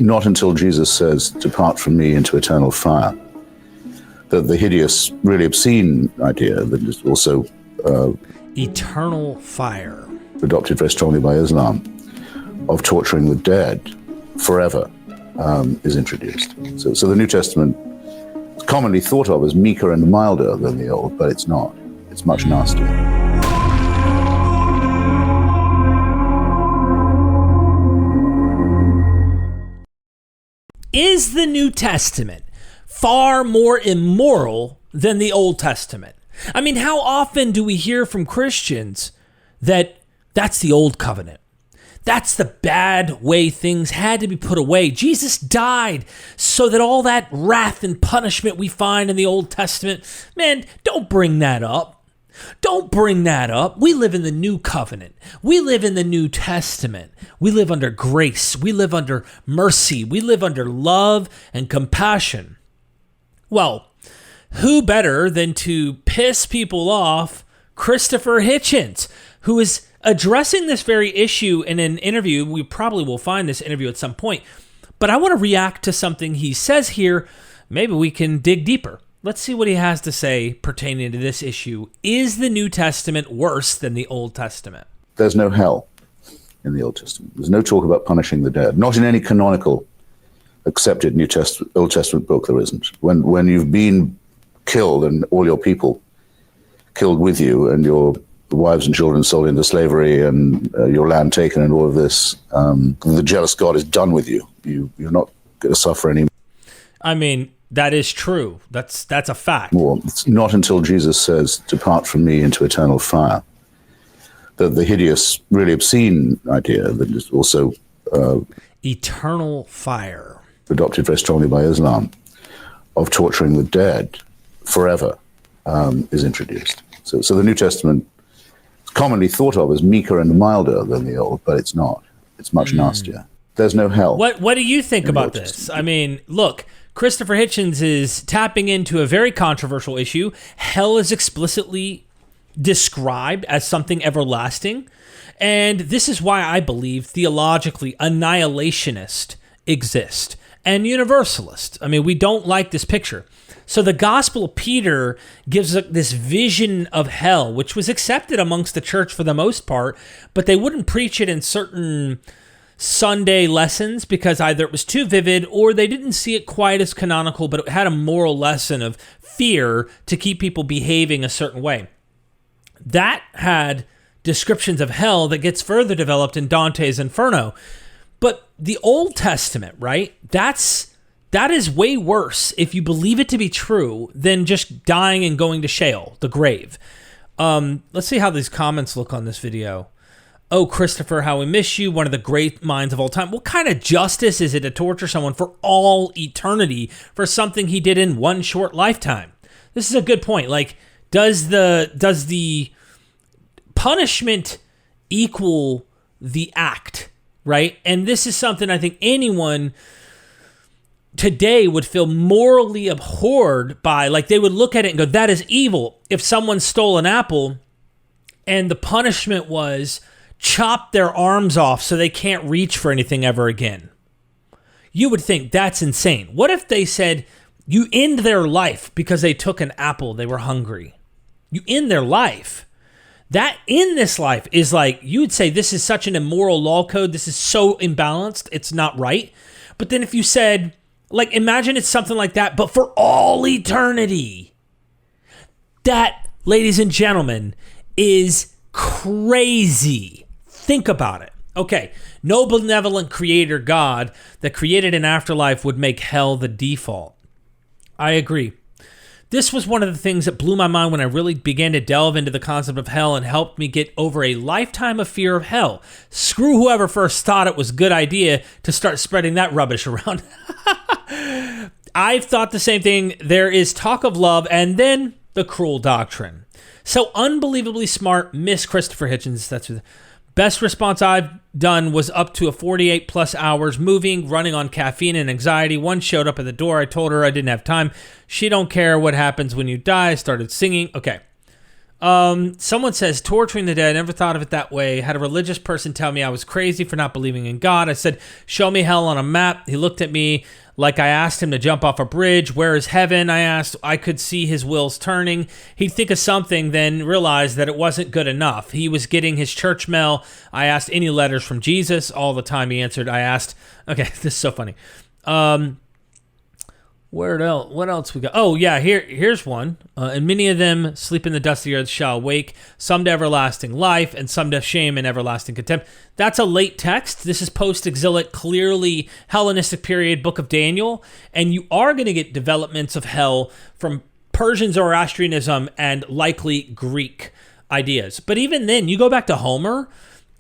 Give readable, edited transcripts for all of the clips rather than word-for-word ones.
Not until Jesus says, "Depart from me into eternal fire," that the hideous, really obscene idea that is also eternal fire, adopted very strongly by Islam, of torturing the dead forever is introduced. So the New Testament is commonly thought of as meeker and milder than the Old, but it's not. It's much nastier. Is the New Testament far more immoral than the Old Testament? I mean, how often do we hear from Christians that that's the old covenant? That's the bad way things had to be put away. Jesus died so that all that wrath and punishment we find in the Old Testament, man, don't bring that up. Don't bring that up. We live in the new covenant. We live in the New Testament. We live under grace. We live under mercy. We live under love and compassion. Well, who better than to piss people off Christopher Hitchens, who is addressing this very issue in an interview. We probably will find this interview at some point, but I want to react to something he says here. Maybe we can dig deeper. Let's see what he has to say pertaining to this issue. Is the New Testament worse than the Old Testament? There's no hell in the Old Testament. There's no talk about punishing the dead. Not in any canonical, accepted Old Testament book there isn't. When you've been killed and all your people killed with you and your wives and children sold into slavery and your land taken and all of this, the jealous God is done with you. You're not going to suffer anymore. I mean, that is true. That's a fact. It's not until Jesus says, "Depart from me into eternal fire," that the hideous, really obscene idea that is also eternal fire, adopted very strongly by Islam, of torturing the dead forever is introduced. So the New Testament is commonly thought of as meeker and milder than the Old, but it's not. It's much nastier. There's no hell. What do you think about this? I mean, look, Christopher Hitchens is tapping into a very controversial issue. Hell is explicitly described as something everlasting. And this is why I believe theologically annihilationists exist and universalists. I mean, we don't like this picture. So the Gospel of Peter gives us this vision of hell, which was accepted amongst the church for the most part, but they wouldn't preach it in certain Sunday lessons because either it was too vivid or they didn't see it quite as canonical, but it had a moral lesson of fear to keep people behaving a certain way. That had descriptions of hell that gets further developed in Dante's Inferno. But the Old Testament, right? That is way worse if you believe it to be true than just dying and going to Sheol, the grave. Let's see how these comments look on this video. Oh, Christopher, how we miss you. One of the great minds of all time. What kind of justice is it to torture someone for all eternity for something he did in one short lifetime? This is a good point. Like, does the punishment equal the act, right? And this is something I think anyone today would feel morally abhorred by. Like, they would look at it and go, that is evil. If someone stole an apple and the punishment was chop their arms off so they can't reach for anything ever again, you would think that's insane. What if they said you end their life because they took an apple, they were hungry? You end their life. That in this life is like, you would say this is such an immoral law code, this is so imbalanced, it's not right. But then if you said, like, imagine it's something like that, but for all eternity. That, ladies and gentlemen, is crazy. Think about it. Okay, no benevolent creator God that created an afterlife would make hell the default. I agree. This was one of the things that blew my mind when I really began to delve into the concept of hell and helped me get over a lifetime of fear of hell. Screw whoever first thought it was a good idea to start spreading that rubbish around. I've thought the same thing. There is talk of love and then the cruel doctrine. So unbelievably smart, Miss Christopher Hitchens. That's the best response I've done was up to a 48 plus hours moving, running on caffeine and anxiety. One showed up at the door. I told her I didn't have time. She don't care what happens when you die. I started singing. Okay. Someone says, torturing the dead. I never thought of it that way. Had a religious person tell me I was crazy for not believing in God. I said, show me hell on a map. He looked at me like I asked him to jump off a bridge. Where is heaven? I asked. I could see his wheels turning. He'd think of something, then realize that it wasn't good enough. He was getting his church mail. I asked any letters from Jesus. All the time he answered. I asked, okay, this is so funny. What else we got? Oh, yeah, here's one. And many of them sleep in the dust of the earth shall awake, some to everlasting life, and some to shame and everlasting contempt. That's a late text. This is post-exilic, clearly Hellenistic period, Book of Daniel. And you are going to get developments of hell from Persian Zoroastrianism and likely Greek ideas. But even then, you go back to Homer,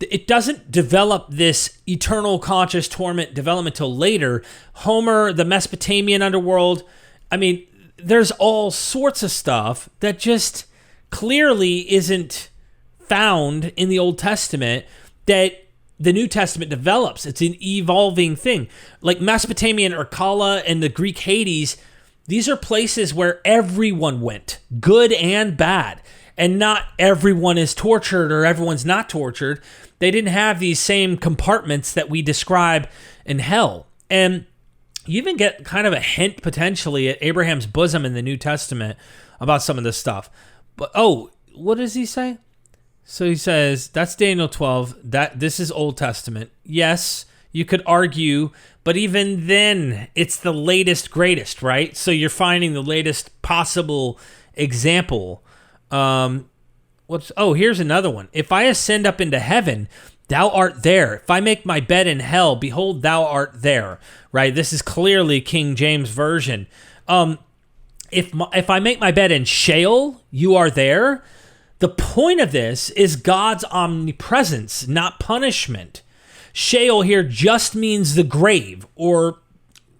it doesn't develop this eternal conscious torment development till later. Homer, the Mesopotamian underworld, I mean, there's all sorts of stuff that just clearly isn't found in the Old Testament that the New Testament develops. It's an evolving thing. Like Mesopotamian Urkala and the Greek Hades, these are places where everyone went, good and bad. And not everyone is tortured or everyone's not tortured. They didn't have these same compartments that we describe in hell. And you even get kind of a hint potentially at Abraham's bosom in the New Testament about some of this stuff. But what does he say? So he says, that's Daniel 12, that this is Old Testament. Yes, you could argue, but even then, it's the latest, greatest, right? So you're finding the latest possible example. Here's another one. If I ascend up into heaven, thou art there. If I make my bed in hell, behold, thou art there. Right? This is clearly King James Version. If I make my bed in Sheol, you are there. The point of this is God's omnipresence, not punishment. Sheol here just means the grave or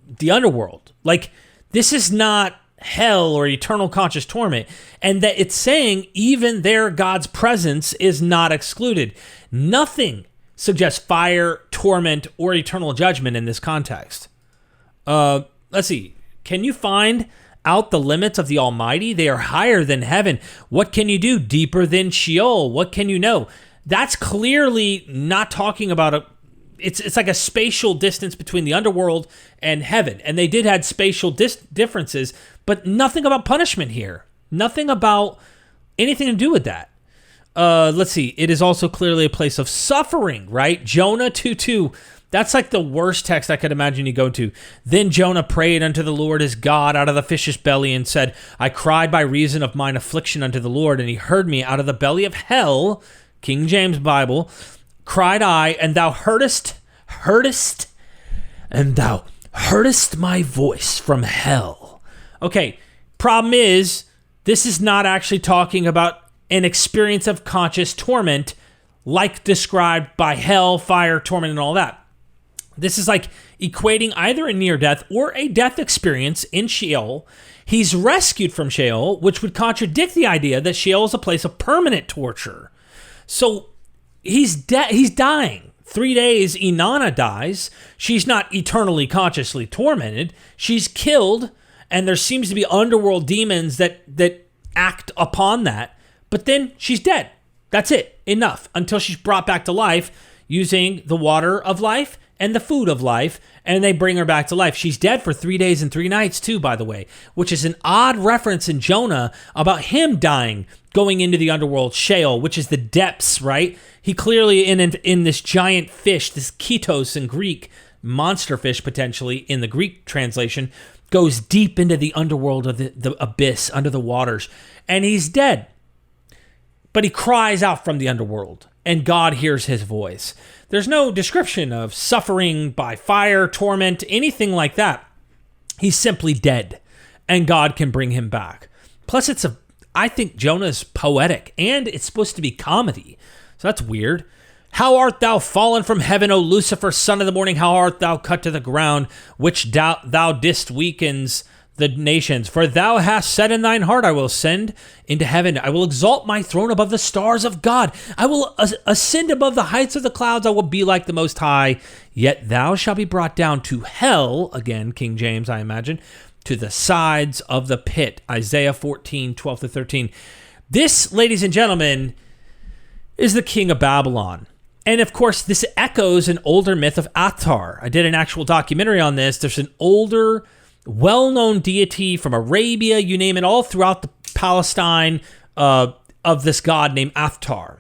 the underworld. Like, this is not hell or eternal conscious torment, and that it's saying even there God's presence is not excluded. Nothing suggests fire, torment, or eternal judgment in this context. Let's see. Can you find out the limits of the Almighty? They are higher than heaven. What can you do? Deeper than Sheol. What can you know? That's clearly not talking about it's like a spatial distance between the underworld and heaven. And they did have spatial differences, but nothing about punishment here. Nothing about anything to do with that. Let's see. It is also clearly a place of suffering, right? Jonah 2:2. That's like the worst text I could imagine you go to. Then Jonah prayed unto the Lord his God out of the fish's belly and said, I cried by reason of mine affliction unto the Lord, and he heard me out of the belly of hell, King James Bible, cried I, and thou heardest my voice from hell. Okay, problem is, this is not actually talking about an experience of conscious torment like described by hell, fire, torment, and all that. This is like equating either a near death or a death experience in Sheol. He's rescued from Sheol, which would contradict the idea that Sheol is a place of permanent torture. So he's dying. 3 days, Inanna dies. She's not eternally consciously tormented. She's killed, and there seems to be underworld demons that act upon that. But then she's dead. That's it. Enough. Until she's brought back to life using the water of life and the food of life, and they bring her back to life. She's dead for 3 days and 3 nights too, by the way, which is an odd reference in Jonah about him dying, going into the underworld, Sheol, which is the depths, right? He clearly, in this giant fish, this Ketos in Greek, monster fish potentially in the Greek translation, goes deep into the underworld of the abyss, under the waters, and he's dead. But he cries out from the underworld, and God hears his voice. There's no description of suffering by fire, torment, anything like that. He's simply dead, and God can bring him back. Plus, I think Jonah's poetic, and it's supposed to be comedy. So that's weird. How art thou fallen from heaven, O Lucifer, son of the morning? How art thou cut to the ground, which thou didst weakens the nations? For thou hast said in thine heart, I will ascend into heaven. I will exalt my throne above the stars of God. I will ascend above the heights of the clouds. I will be like the Most High. Yet thou shalt be brought down to hell, again, King James, I imagine, to the sides of the pit. Isaiah 14, 12-13. This, ladies and gentlemen, is the king of Babylon. And of course, this echoes an older myth of Athar. I did an actual documentary on this. There's an older, well-known deity from Arabia, you name it, all throughout the Palestine of this god named Athar.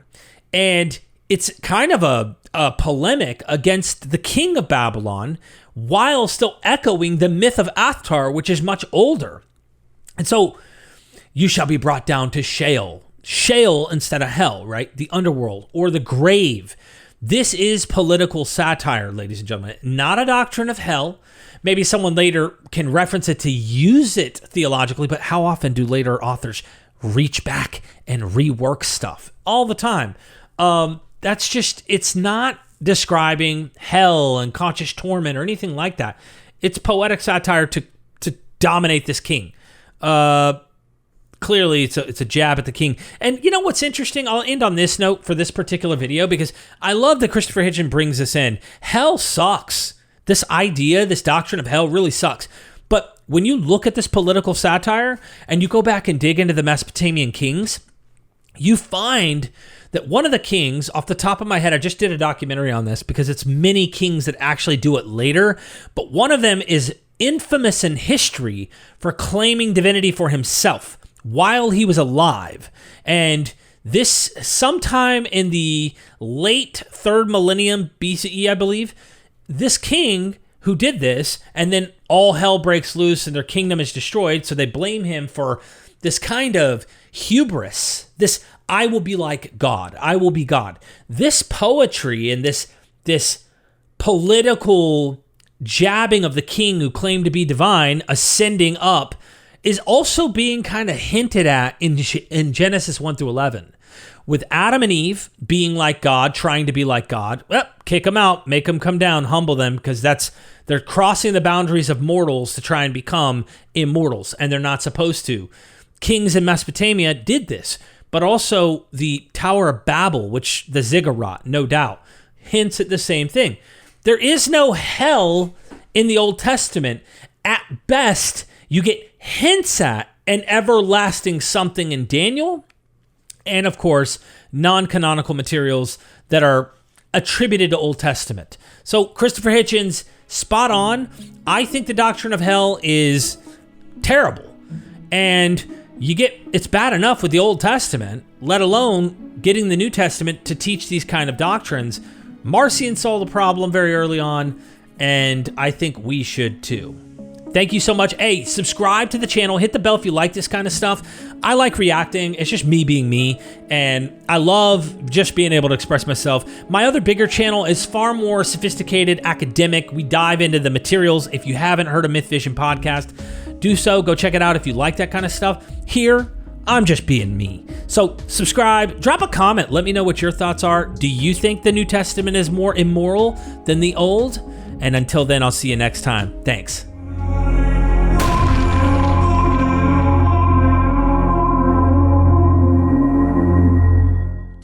And it's kind of a polemic against the king of Babylon while still echoing the myth of Athar, which is much older. And so, you shall be brought down to Sheol. Sheol instead of hell, right? The underworld or the grave. This is political satire, ladies and gentlemen, not a doctrine of hell. Maybe someone later can reference it to use it theologically, but how often do later authors reach back and rework stuff? All the time. That's just, it's not describing hell and conscious torment or anything like that. It's poetic satire to dominate this king. Clearly, it's a jab at the king. And you know what's interesting? I'll end on this note for this particular video because I love that Christopher Hitchens brings this in. Hell sucks. This idea, this doctrine of hell really sucks. But when you look at this political satire and you go back and dig into the Mesopotamian kings, you find that one of the kings, off the top of my head, I just did a documentary on this because it's many kings that actually do it later, but one of them is infamous in history for claiming divinity for himself while he was alive. And this, sometime in the late 3rd millennium BCE, I believe, this king who did this, and then all hell breaks loose and their kingdom is destroyed, so they blame him for this kind of hubris, this I will be like God, I will be God. This poetry and this political jabbing of the king who claimed to be divine, ascending up, is also being kind of hinted at in Genesis 1 through 11. With Adam and Eve being like God, trying to be like God, well, kick them out, make them come down, humble them, because they're crossing the boundaries of mortals to try and become immortals, and they're not supposed to. Kings in Mesopotamia did this, but also the Tower of Babel, which the ziggurat, no doubt, hints at the same thing. There is no hell in the Old Testament. At best, you get hints at an everlasting something in Daniel, and of course, non-canonical materials that are attributed to Old Testament. So Christopher Hitchens, spot on. I think the doctrine of hell is terrible. And it's bad enough with the Old Testament, let alone getting the New Testament to teach these kind of doctrines. Marcion saw the problem very early on, and I think we should too. Thank you so much. Hey, subscribe to the channel. Hit the bell if you like this kind of stuff. I like reacting. It's just me being me, and I love just being able to express myself. My other bigger channel is far more sophisticated, academic. We dive into the materials. If you haven't heard of MythVision podcast, do so. Go check it out if you like that kind of stuff. Here, I'm just being me. So subscribe, drop a comment. Let me know what your thoughts are. Do you think the New Testament is more immoral than the Old? And until then, I'll see you next time. Thanks.